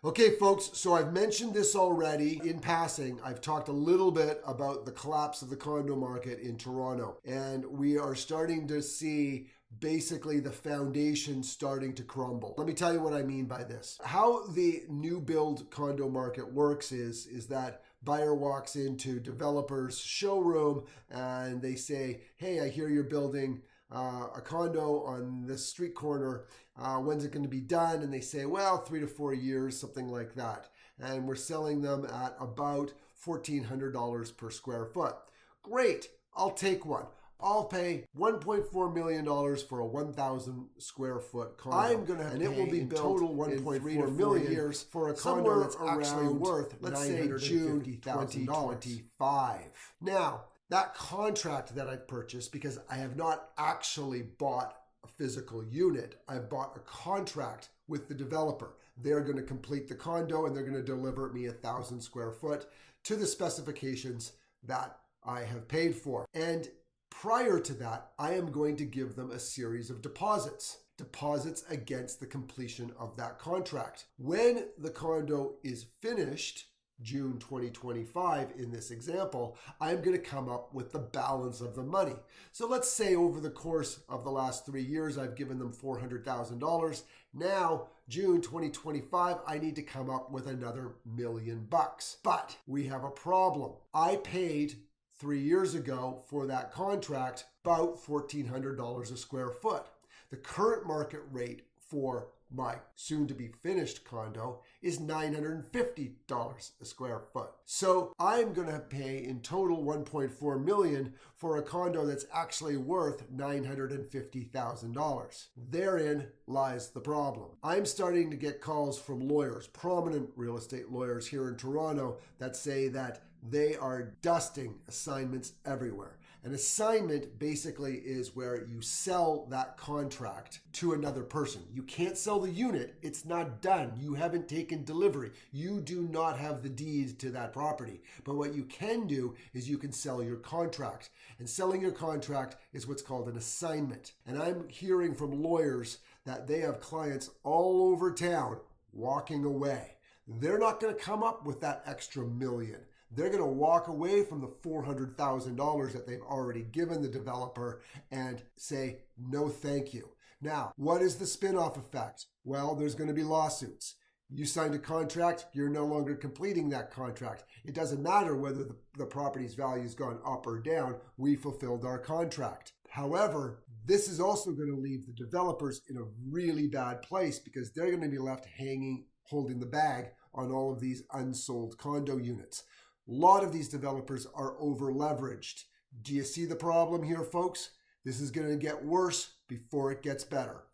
Okay, folks, so I've mentioned this already in passing. I've talked a little bit about the collapse of the condo market in Toronto, and we are starting to see basically the foundation starting to crumble. Let me tell you what I mean by this. How the new build condo market works is that buyer walks into developer's showroom and they say, hey, I hear you're building a condo on this street corner. When's it going to be done? And they say, well, 3 to 4 years, something like that. And we're selling them at about $1,400 per square foot. Great, I'll take one. I'll pay $1.4 million for a 1,000 square foot condo. I'm going to and it will be built total 1.4 million years for a condo that's actually worth, let's say, June 2025. Now, that contract that I've purchased, because I have not actually bought a physical unit, I've bought a contract with the developer. They're going to complete the condo and they're going to deliver me 1,000 square foot to the specifications that I have paid for. And prior to that, I am going to give them a series of deposits against the completion of that contract. When the condo is finished, June 2025 in this example, I'm going to come up with the balance of the money. So let's say over the course of the last 3 years, I've given them $400,000. Now, June 2025, I need to come up with another $1 million. But we have a problem. I paid 3 years ago for that contract about $1,400 a square foot. The current market rate for my soon-to-be finished condo is $950 a square foot. So I'm going to pay in total $1.4 million for a condo that's actually worth $950,000. Therein lies the problem. I'm starting to get calls from lawyers, prominent real estate lawyers here in Toronto, that say that they are dusting assignments everywhere. An assignment basically is where you sell that contract to another person. You can't sell the unit. It's not done. You haven't taken delivery. You do not have the deed to that property. But what you can do is you can sell your contract. And selling your contract is what's called an assignment. And I'm hearing from lawyers that they have clients all over town walking away. They're not going to come up with that extra $1 million. They're going to walk away from the $400,000 that they've already given the developer and say, no, thank you. Now, what is the spin-off effect? Well, there's going to be lawsuits. You signed a contract, you're no longer completing that contract. It doesn't matter whether the property's value has gone up or down. We fulfilled our contract. However, this is also going to leave the developers in a really bad place because they're going to be left hanging, holding the bag on all of these unsold condo units. A lot of these developers are over leveraged. Do you see the problem here, folks? This is going to get worse before it gets better.